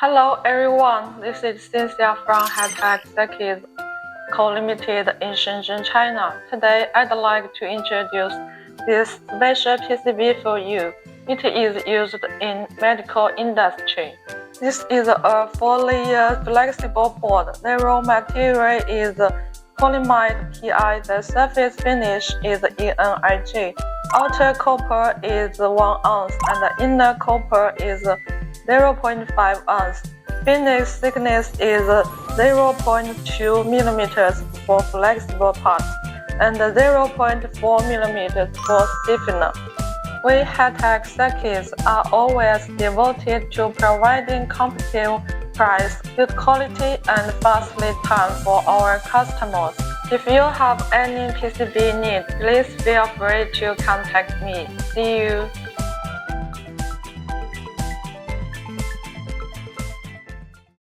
Hello everyone, this is Cynthia from Hitech Circuits Co-Limited in Shenzhen, China. Today I'd like to introduce this special PCB for you. It is used in medical industry. This is a 4-layer flexible board. The raw material is polyimide PI. The surface finish is ENIG. Outer copper is 1 ounce and the inner copper is 0.5 ounce. Finish thickness is 0.2 millimeters for flexible parts and 0.4 millimeters for stiffener. We Hitech Circuits are always devoted to providing competitive price, good quality, and fast lead time for our customers. If you have any PCB need, please feel free to contact me. See you.